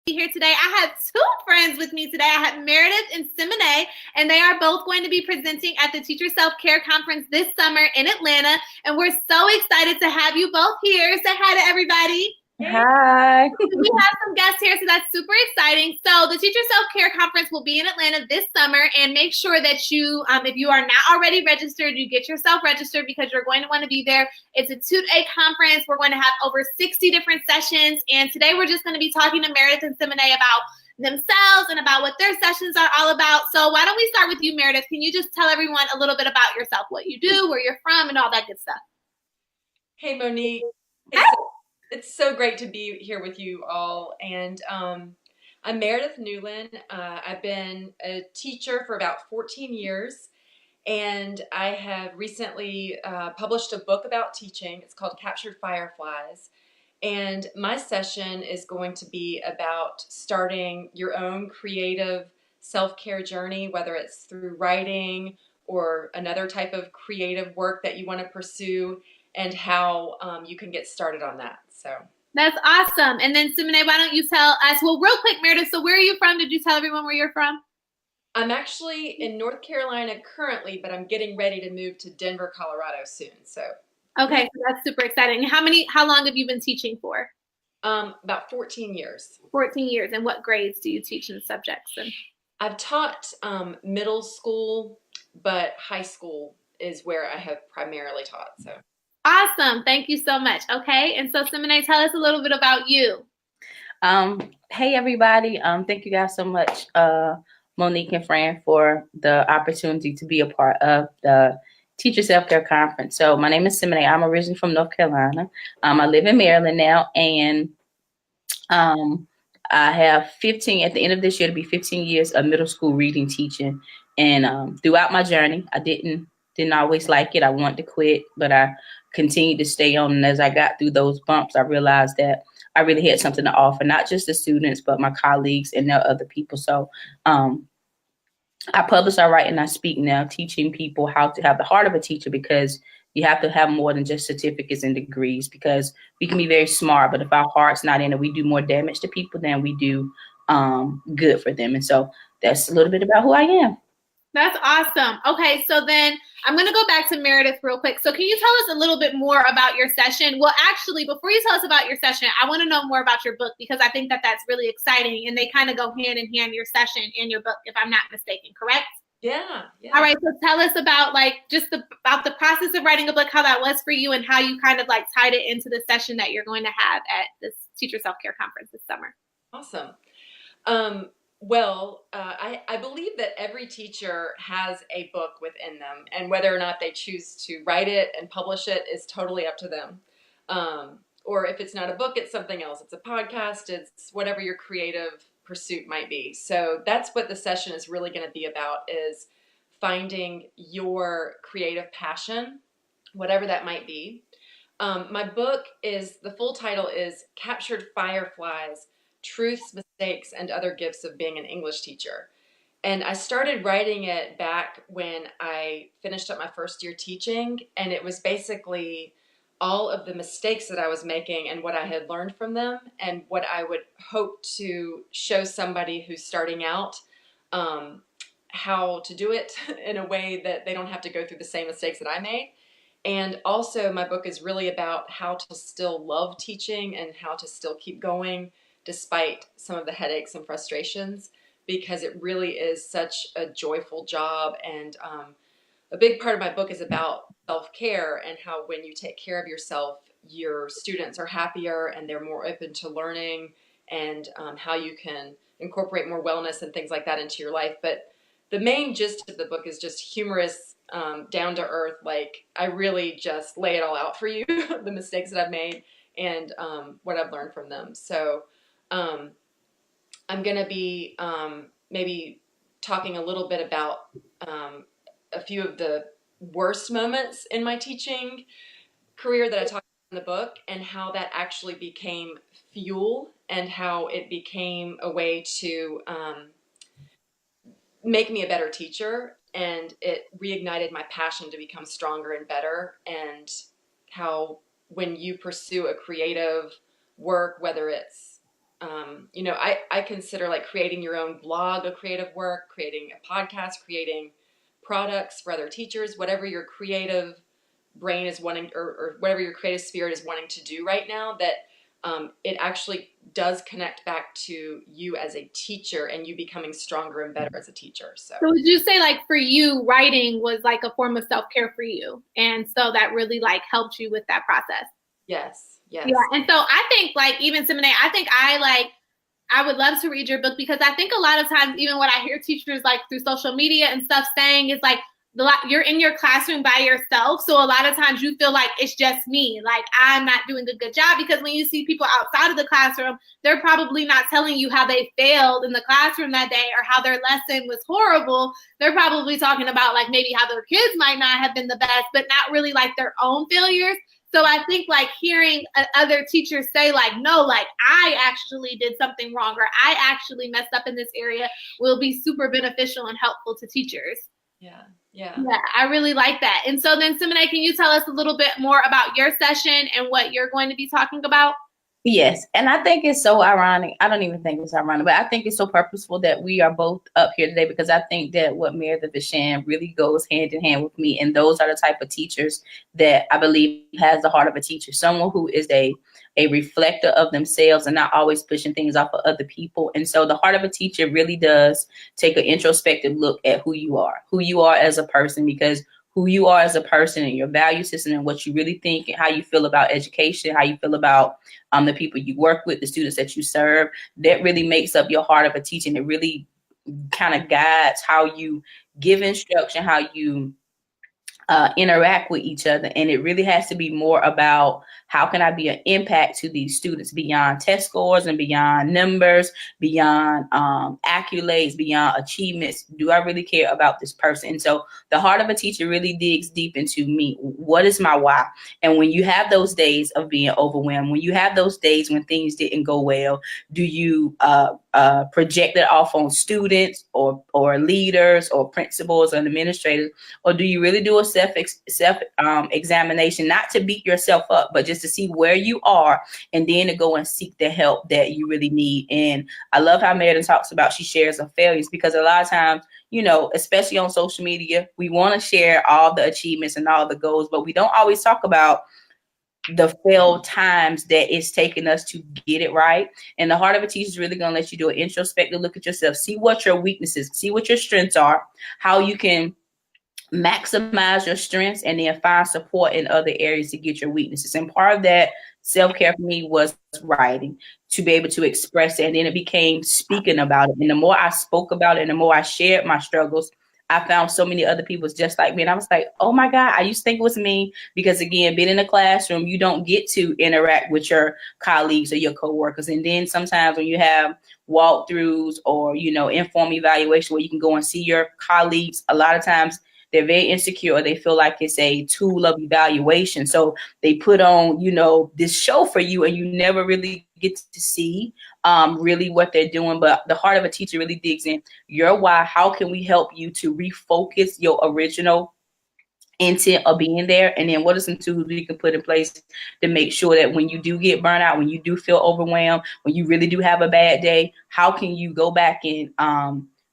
Here today. I have two friends with me today. I have Meredith and Simene, and they are both going to be presenting at the Teacher Self-Care Conference this summer in Atlanta. And we're so excited to have you both here. Say hi to everybody. Hi. We have some guests here, so that's super exciting. So the Teacher Self-Care Conference will be in Atlanta this summer, and make sure that you, if you are not already registered, you get yourself registered because you're going to want to be there. It's a 2-day conference. We're going to have over 60 different sessions, and today we're just going to be talking to Meredith and Simene about themselves and about what their sessions are all about. So why don't we start with you, Meredith? Can you just tell everyone a little bit about yourself, what you do, where you're from, and all that good stuff? Hey, Monique. It's so great to be here with you all. And I'm Meredith Newland. I've been a teacher for about 14 years. And I have recently published a book about teaching. It's called Captured Fireflies. And my session is going to be about starting your own creative self-care journey, whether it's through writing or another type of creative work that you want to pursue, and how you can get started on that. So that's awesome. And then Simene, why don't you tell us, well, real quick, Meredith, so where are you from? Did you tell everyone where you're from? I'm actually in North Carolina currently, but I'm getting ready to move to Denver, Colorado soon. So okay, so that's super exciting. How long have you been teaching for? About 14 years. 14 years. And what grades do you teach in subjects? And I've taught middle school, but high school is where I have primarily taught. So awesome. Thank you so much. Okay. And so Simene, tell us a little bit about you. Hey, everybody. Thank you guys so much, Monique and Fran, for the opportunity to be a part of the Teacher Self-Care Conference. So my name is Simene. I'm originally from North Carolina. I live in Maryland now, and I have at the end of this year, to be 15 years of middle school reading teaching. And throughout my journey, I didn't always like it. I wanted to quit, but I continued to stay on. And as I got through those bumps, I realized that I really had something to offer, not just the students, but my colleagues and the other people. So I publish, I write, and I speak now, teaching people how to have the heart of a teacher, because you have to have more than just certificates and degrees, because we can be very smart, but if our heart's not in it, we do more damage to people than we do good for them. And so that's a little bit about who I am. That's awesome. Okay, so then I'm going to go back to Meredith real quick. So can you tell us a little bit more about your session? Well, actually, before you tell us about your session, I want to know more about your book, because I think that that's really exciting, and they kind of go hand in hand, your session and your book, if I'm not mistaken, correct? Yeah. All right, so tell us about about the process of writing a book, how that was for you, and how you kind of tied it into the session that you're going to have at this Teacher Self-Care Conference this summer. Awesome. I believe that every teacher has a book within them, and whether or not they choose to write it and publish it is totally up to them. Or if it's not a book, it's something else. It's a podcast, it's whatever your creative pursuit might be. So that's what the session is really going to be about, is finding your creative passion, whatever that might be. My book the full title is Captured Fireflies: Truths, Mistakes, and Other Gifts of Being an English Teacher. And I started writing it back when I finished up my first year teaching, and it was basically all of the mistakes that I was making and what I had learned from them, and what I would hope to show somebody who's starting out how to do it in a way that they don't have to go through the same mistakes that I made. And also my book is really about how to still love teaching and how to still keep going despite some of the headaches and frustrations, because it really is such a joyful job. And a big part of my book is about self-care, and how when you take care of yourself, your students are happier and they're more open to learning, and how you can incorporate more wellness and things like that into your life. But the main gist of the book is just humorous, down to earth. I really just lay it all out for you, the mistakes that I've made and what I've learned from them. So I'm going to be maybe talking a little bit about a few of the worst moments in my teaching career that I talk about in the book, and how that actually became fuel, and how it became a way to make me a better teacher, and it reignited my passion to become stronger and better, and how when you pursue a creative work, whether it's You know, I consider like creating your own blog a creative work, creating a podcast, creating products for other teachers, whatever your creative brain is wanting, or whatever your creative spirit is wanting to do right now, that it actually does connect back to you as a teacher and you becoming stronger and better as a teacher. So would you say, like, for you, writing was like a form of self-care for you? And so that really like helped you with that process? yes, yes. Yeah. And so I think, like, even Simene, I think I would love to read your book, because I think a lot of times, even what I hear teachers like through social media and stuff saying is like, you're in your classroom by yourself. So a lot of times you feel like it's just me, like I'm not doing a good job, because when you see people outside of the classroom, they're probably not telling you how they failed in the classroom that day or how their lesson was horrible. They're probably talking about like maybe how their kids might not have been the best, but not really like their own failures. So I think like hearing other teachers say like, no, like I actually did something wrong, or I actually messed up in this area, will be super beneficial and helpful to teachers. Yeah. Yeah. Yeah, I really like that. And so then, Simene, can you tell us a little bit more about your session and what you're going to be talking about? Yes, and I think it's so ironic. I don't even think it's ironic, but I think it's so purposeful that we are both up here today, because I think that what Meredith is sharing really goes hand in hand with me. And those are the type of teachers that I believe has the heart of a teacher, someone who is a reflector of themselves and not always pushing things off of other people. And so the heart of a teacher really does take an introspective look at who you are as a person, because who you are as a person and your value system and what you really think and how you feel about education, how you feel about the people you work with, the students that you serve, that really makes up your heart of a teacher. And it really kind of guides how you give instruction, how you interact with each other. And it really has to be more about how can I be an impact to these students beyond test scores and beyond numbers, beyond accolades, beyond achievements. Do I really care about this person? And so the heart of a teacher really digs deep into me. What is my why? And when you have those days of being overwhelmed, when you have those days when things didn't go well, do you project it off on students or leaders or principals and administrators? Or do you really do a self examination, not to beat yourself up, but just to see where you are and then to go and seek the help that you really need? And I love how Meredith talks about, she shares her failures, because a lot of times, you know, especially on social media, we want to share all the achievements and all the goals, but we don't always talk about the failed times that it's taken us to get it right. And the heart of a teacher is really going to let you do an introspective look at yourself, see what your weaknesses, see what your strengths are, how you can maximize your strengths, and then find support in other areas to get your weaknesses. And part of that self-care for me was writing, to be able to express it. And then it became speaking about it. And the more I spoke about it and the more I shared my struggles, I found so many other people just like me. And I was like, oh my God, I used to think it was me. Because again, being in the classroom, you don't get to interact with your colleagues or your coworkers. And then sometimes when you have walkthroughs or, you know, informal evaluation where you can go and see your colleagues, a lot of times they're very insecure. They feel like it's a tool of evaluation. So they put on, you know, this show for you, and you never really get to see really what they're doing. But the heart of a teacher really digs in your why. How can we help you to refocus your original intent of being there? And then what are some tools we can put in place to make sure that when you do get burnt out, when you do feel overwhelmed, when you really do have a bad day, how can you go back and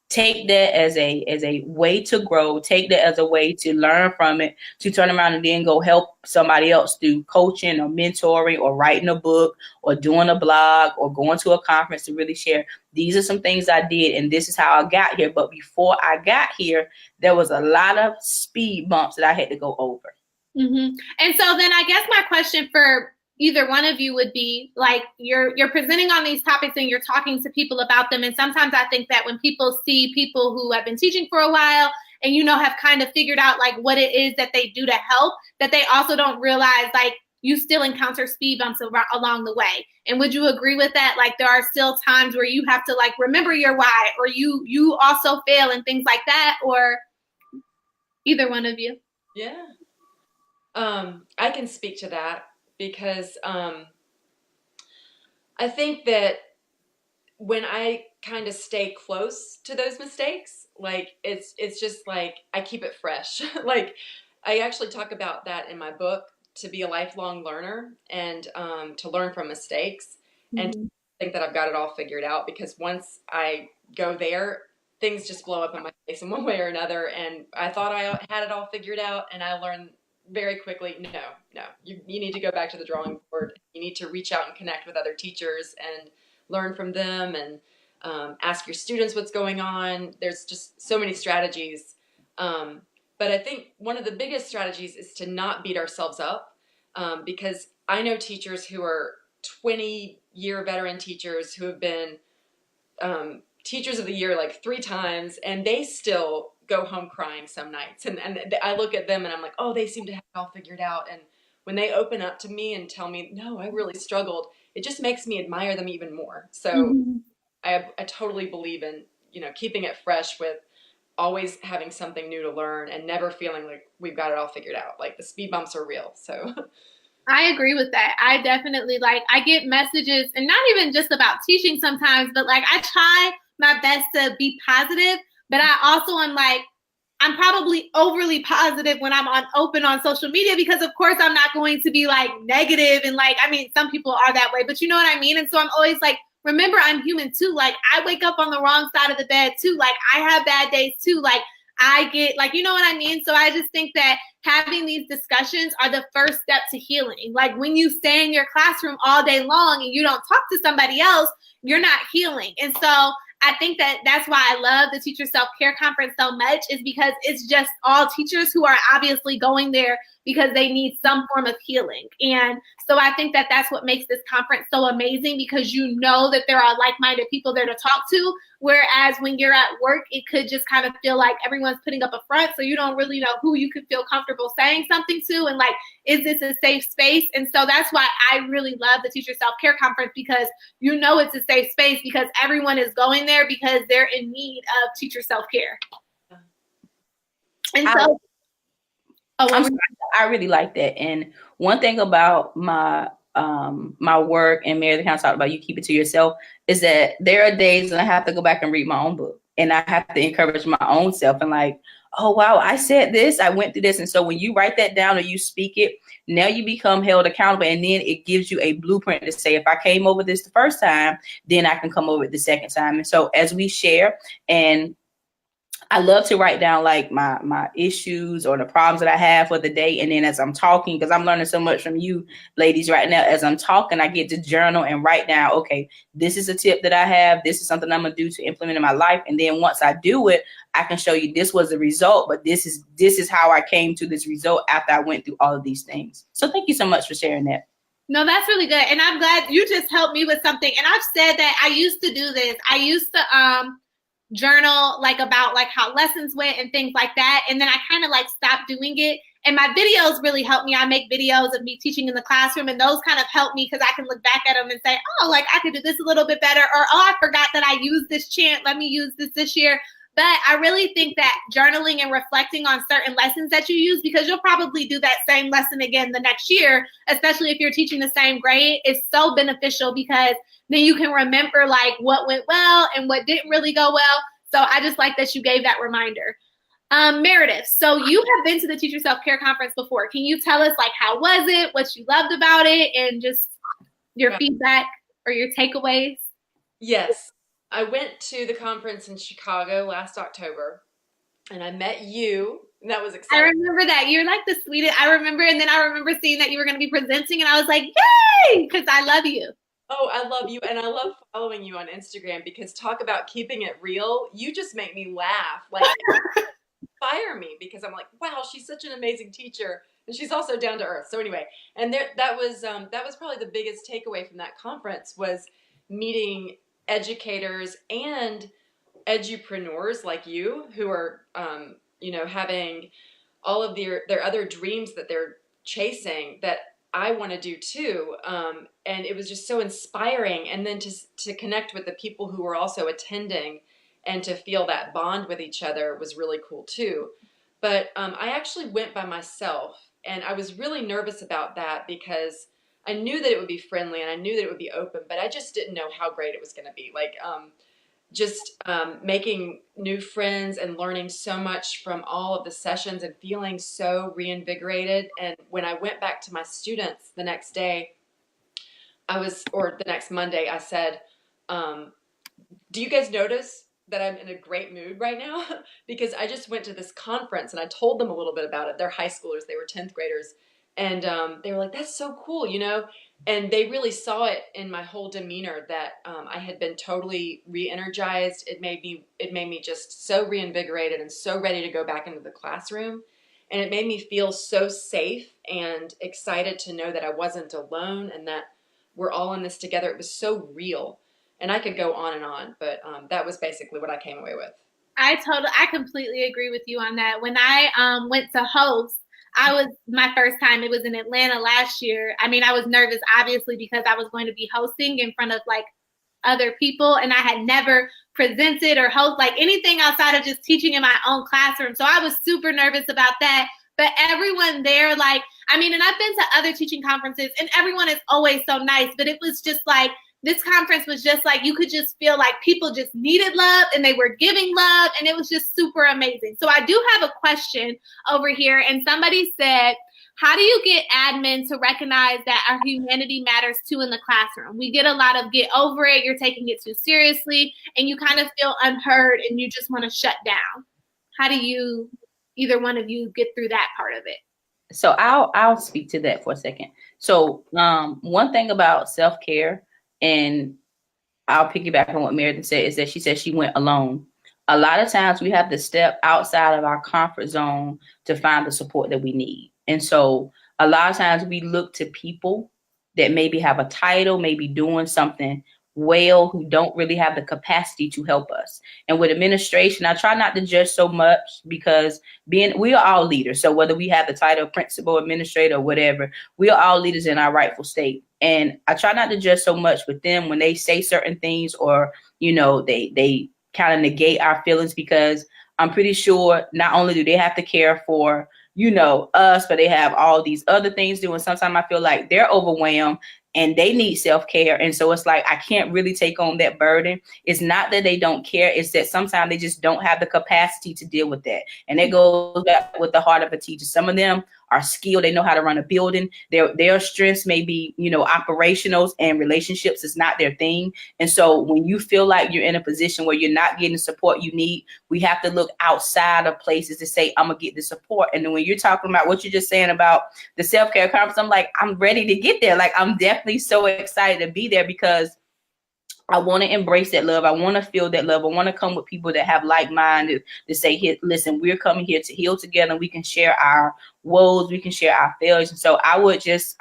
take that as a way to grow, take that as a way to learn from it, to turn around and then go help somebody else through coaching or mentoring or writing a book or doing a blog or going to a conference to really share, these are some things I did and this is how I got here. But before I got here, there was a lot of speed bumps that I had to go over. Mm-hmm. And so then I guess my question for either one of you would be, like, you're presenting on these topics and you're talking to people about them. And sometimes I think that when people see people who have been teaching for a while and, you know, have kind of figured out like what it is that they do to help, that they also don't realize like you still encounter speed bumps along the way. And would you agree with that? Like there are still times where you have to like remember your why, or you also fail and things like that, or either one of you? Yeah. I can speak to that. Because I think that when I kind of stay close to those mistakes, like it's just like I keep it fresh. Like I actually talk about that in my book, to be a lifelong learner and to learn from mistakes. Mm-hmm. And think that I've got it all figured out, because once I go there, things just blow up in my face in one way or another. And I thought I had it all figured out, and I learned very quickly, no, you need to go back to the drawing board. You need to reach out and connect with other teachers and learn from them, and ask your students what's going on. There's just so many strategies. But I think one of the biggest strategies is to not beat ourselves up, because I know teachers who are 20-year veteran teachers who have been teachers of the year like 3 times, and they still go home crying some nights. And I look at them and I'm like, oh, they seem to have it all figured out. And when they open up to me and tell me, no, I really struggled, it just makes me admire them even more. So I totally believe in, keeping it fresh with always having something new to learn and never feeling like we've got it all figured out. Like the speed bumps are real. So I agree with that. I definitely I get messages, and not even just about teaching sometimes, but I try my best to be positive, but I also am I'm probably overly positive when I'm open on social media, because of course I'm not going to be negative and some people are that way, but you know what I mean? And so I'm always remember, I'm human too. I wake up on the wrong side of the bed too. I have bad days too. I get you know what I mean? So I just think that having these discussions are the first step to healing. When you stay in your classroom all day long and you don't talk to somebody else, you're not healing. And so I think that that's why I love the Teacher Self-Care Conference so much, is because it's just all teachers who are obviously going there because they need some form of healing. And so I think that that's what makes this conference so amazing, because you know that there are like-minded people there to talk to, whereas when you're at work, it could just kind of feel like everyone's putting up a front, so you don't really know who you could feel comfortable saying something to, and is this a safe space? And so that's why I really love the Teacher Self-Care Conference, because it's a safe space, because everyone is going there because they're in need of teacher self-care. And so I really like that. And one thing about my my work, and Meredith kind of talked about, you keep it to yourself, is that there are days when I have to go back and read my own book, and I have to encourage my own self, and oh wow, I said this, I went through this. And so when you write that down or you speak it, now you become held accountable, and then it gives you a blueprint to say, if I came over this the first time, then I can come over it the second time. And so as we share, and I love to write down my issues or the problems that I have for the day. And then as I'm talking, because I'm learning so much from you ladies right now, as I'm talking, I get to journal and write down, okay, this is a tip that I have. This is something I'm going to do to implement in my life. And then once I do it, I can show you this was the result, but this is how I came to this result after I went through all of these things. So thank you so much for sharing that. No, that's really good. And I'm glad you just helped me with something. And I've said that I used to do this. I used to, journal about how lessons went and things like that, and then I kind of stopped doing it. And my videos really help me. I make videos of me teaching in the classroom, and those kind of help me because I can look back at them and say, oh, I could do this a little bit better, or oh, I forgot that I used this chant, let me use this year. But I really think that journaling and reflecting on certain lessons that you use, because you'll probably do that same lesson again the next year, especially if you're teaching the same grade, is so beneficial, because then you can remember what went well and what didn't really go well. So I just like that you gave that reminder. Meredith, so you have been to the Teacher Self-Care Conference before. Can you tell us how was it, what you loved about it, and just your feedback or your takeaways? Yes. I went to the conference in Chicago last October, and I met you, and that was exciting. I remember that. You're the sweetest. I remember, and then I remember seeing that you were going to be presenting, and I was like, yay, because I love you. Oh, I love you, and I love following you on Instagram, because talk about keeping it real. You just make me laugh, inspire me, because I'm wow, she's such an amazing teacher, and she's also down to earth. So anyway, and that was probably the biggest takeaway from that conference, was meeting educators and edgypreneurs like you, who are having all of their other dreams that they're chasing that I want to do too. And it was just so inspiring. And then to connect with the people who were also attending and to feel that bond with each other was really cool too. But I actually went by myself, and I was really nervous about that, because I knew that it would be friendly and I knew that it would be open, but I just didn't know how great it was going to be. Making new friends and learning so much from all of the sessions and feeling so reinvigorated. And when I went back to my students the next day, the next Monday, I said, Do you guys notice that I'm in a great mood right now? Because I just went to this conference and I told them a little bit about it. They're high schoolers. They were 10th graders. And they were like, that's so cool, you know? And they really saw it in my whole demeanor that I had been totally re-energized. It made me just so reinvigorated and so ready to go back into the classroom. And it made me feel so safe and excited to know that I wasn't alone and that we're all in this together. It was so real. And I could go on, but that was basically what I came away with. I completely agree with you on that. When I went to host, my first time, it was in Atlanta last year. I mean, I was nervous, obviously, because I was going to be hosting in front of like other people, and I had never presented or host like anything outside of just teaching in my own classroom. So I was super nervous about that. But everyone there, like, I mean, and I've been to other teaching conferences, and everyone is always so nice, but it was just like, this conference was just like, you could just feel like people just needed love and they were giving love, and it was just super amazing. So I do have a question over here, and somebody said, how do you get admin to recognize that our humanity matters too in the classroom? We get a lot of get over it, you're taking it too seriously, and you kind of feel unheard and you just want to shut down. How do you, either one of you, get through that part of it? So I'll speak to that for a second. So one thing about self-care, and I'll piggyback on what Meredith said, is that she said she went alone. A lot of times we have to step outside of our comfort zone to find the support that we need. And so a lot of times we look to people that maybe have a title, maybe doing something well, who don't really have the capacity to help us. And with administration, I try not to judge so much, because we are all leaders. So whether we have the title of principal, administrator, or whatever, we are all leaders in our rightful state. And I try not to judge so much with them when they say certain things, or, you know, they kind of negate our feelings, because I'm pretty sure not only do they have to care for, you know, us, but they have all these other things doing. Sometimes I feel like they're overwhelmed and they need self-care. And so it's like, I can't really take on that burden. It's not that they don't care. It's that sometimes they just don't have the capacity to deal with that. And it goes back with the heart of a teacher. Some of them are skilled. They know how to run a building. Their strengths may be, you know, operationals, and relationships is not their thing. And so when you feel like you're in a position where you're not getting the support you need, we have to look outside of places to say, I'm going to get the support. And then when you're talking about what you're just saying about the self-care conference, I'm like, I'm ready to get there. Like, I'm definitely so excited to be there, because I want to embrace that love. I want to feel that love. I want to come with people that have like mind to say, hey, listen, we're coming here to heal together. We can share our woes. We can share our failures. And so I would just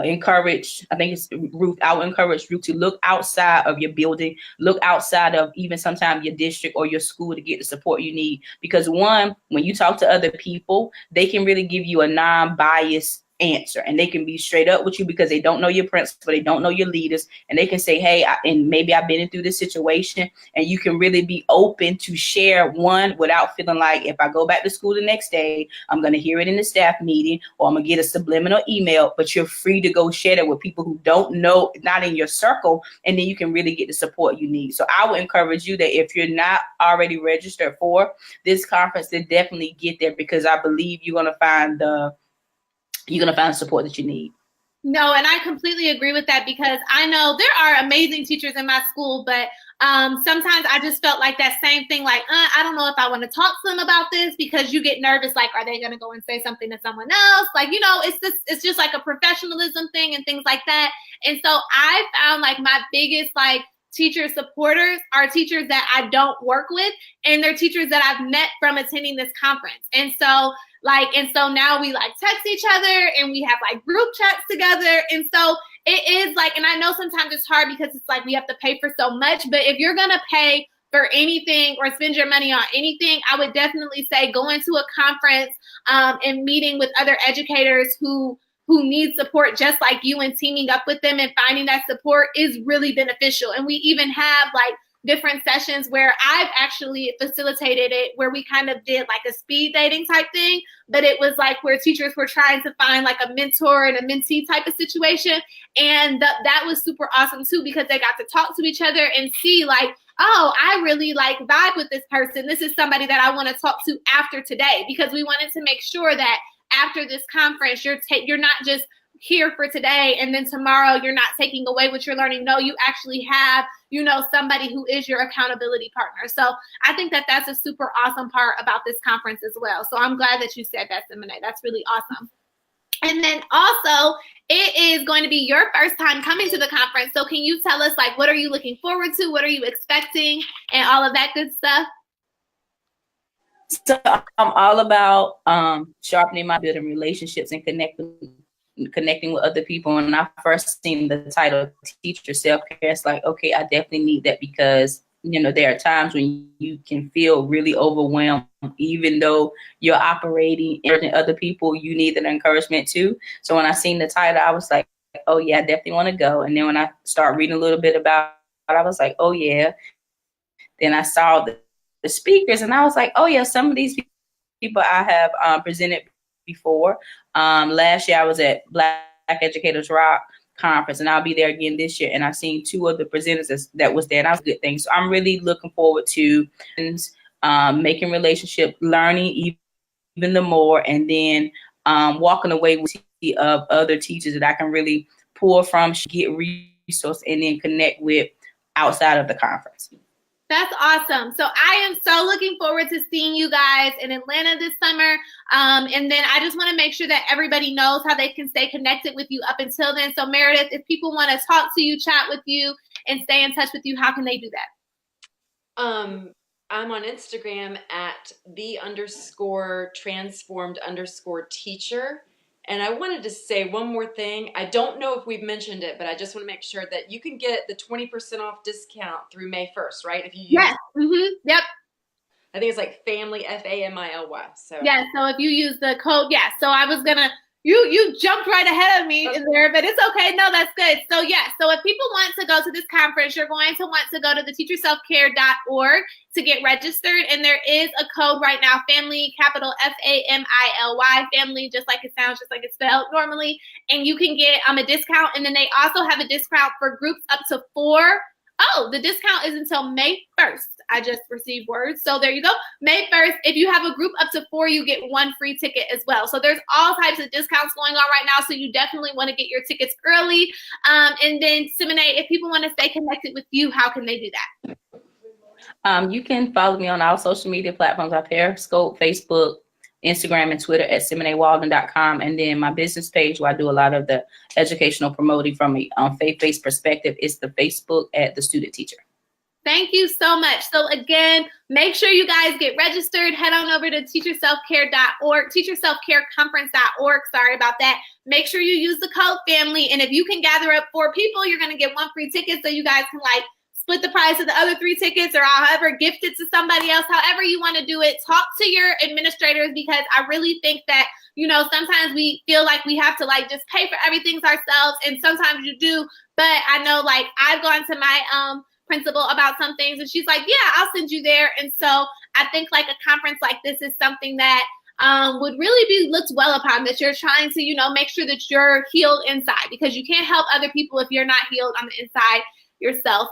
encourage, I think it's Ruth, I would encourage Ruth to look outside of your building, look outside of even sometimes your district or your school to get the support you need. Because one, when you talk to other people, they can really give you a non-biased answer, and they can be straight up with you, because they don't know your principal, they don't know your leaders, and they can say, hey, and maybe I've been through this situation, and you can really be open to share one without feeling like, if I go back to school the next day, I'm going to hear it in the staff meeting, or I'm going to get a subliminal email. But you're free to go share that with people who don't know, not in your circle, and then you can really get the support you need. So I would encourage you that if you're not already registered for this conference, then definitely get there, because I believe you're going to find the support that you need. No, and I completely agree with that, because I know there are amazing teachers in my school, but sometimes I just felt like that same thing, like, I don't know if I want to talk to them about this, because you get nervous, like, are they going to go and say something to someone else? Like, you know, it's just like a professionalism thing and things like that. And so I found like my biggest like teacher supporters are teachers that I don't work with, and they're teachers that I've met from attending this conference. And so now we like text each other, and we have like group chats together. And so it is like, and I know sometimes it's hard because it's like we have to pay for so much, but if you're going to pay for anything or spend your money on anything, I would definitely say going to a conference and meeting with other educators who need support just like you, and teaming up with them and finding that support is really beneficial. And we even have like different sessions where I've actually facilitated it, where we kind of did like a speed dating type thing, but it was like where teachers were trying to find like a mentor and a mentee type of situation. And that was super awesome too, because they got to talk to each other and see like, oh, I really like vibe with this person. This is somebody that I want to talk to after today, because we wanted to make sure that after this conference, you're not just here for today, and then tomorrow you're not taking away what you're learning. No, you actually have, somebody who is your accountability partner. So I think that that's a super awesome part about this conference as well. So I'm glad that you said that, Simene. That's really awesome. And then also, it is going to be your first time coming to the conference. So can you tell us, like, what are you looking forward to? What are you expecting? And all of that good stuff? So I'm all about sharpening my building relationships and connecting with other people. And when I first seen the title Teacher Self-Care, it's like, okay, I definitely need that, because there are times when you can feel really overwhelmed, even though you're operating in other people, you need that encouragement too. So when I seen the title, I was like, oh yeah, I definitely want to go. And then when I start reading a little bit about it, I was like, oh yeah. Then I saw the speakers, and I was like, oh yeah, some of these people I have presented before. Last year I was at Black Educators Rock conference, and I'll be there again this year. And I've seen 2 of the presenters that was there, and that was a good thing. So I'm really looking forward to making relationship, learning even the more, and then walking away with of other teachers that I can really pull from, get resources, and then connect with outside of the conference. That's awesome. So I am so looking forward to seeing you guys in Atlanta this summer. And then I just want to make sure that everybody knows how they can stay connected with you up until then. So Meredith, if people want to talk to you, chat with you, and stay in touch with you, how can they do that? I'm on Instagram at _transformed_teacher. And I wanted to say one more thing. I don't know if we've mentioned it, but I just want to make sure that you can get the 20% off discount through May 1st, right? If you use Yes. Mm-hmm. Yep. I think it's like family, FAMILY. So yeah. So if you use the code, yeah. So I was gonna, you jumped right ahead of me in there, but it's okay. No, that's good. So yeah. So if people want to go to this conference, you're going to want to go to the teacherselfcare.org to get registered, and there is a code right now, family, capital FAMILY, family, just like it sounds, just like it's spelled normally, and you can get a discount. And then they also have a discount for groups up to 4. Oh, the discount is until May 1st. I just received words. So there you go. May 1st, if you have a group up to 4, you get 1 free ticket as well. So there's all types of discounts going on right now. So you definitely want to get your tickets early. And then Simene, if people want to stay connected with you, how can they do that? You can follow me on all social media platforms. I Periscope, Facebook, Instagram, and Twitter at SimeneWalden.com. And then my business page, where I do a lot of the educational promoting from a faith-based perspective, is the Facebook at The Student Teacher. Thank you so much. So again, make sure you guys get registered. Head on over to teacherselfcare.org, teacherselfcareconference.org. Sorry about that. Make sure you use the code family. And if you can gather up 4 people, you're going to get 1 free ticket, so you guys can split the price of the other 3 tickets, or however, gift it to somebody else, however you want to do it. Talk to your administrators, because I really think that, sometimes we feel like we have to just pay for everything ourselves. And sometimes you do, but I know I've gone to my principal about some things, and she's like, yeah, I'll send you there. And so I think a conference like this is something that would really be looked well upon, that you're trying to, make sure that you're healed inside, because you can't help other people if you're not healed on the inside yourself.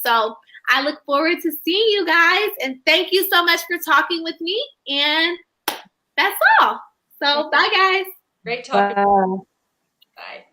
So I look forward to seeing you guys, and thank you so much for talking with me. And that's all. So bye, guys. Great talking. Bye. Bye.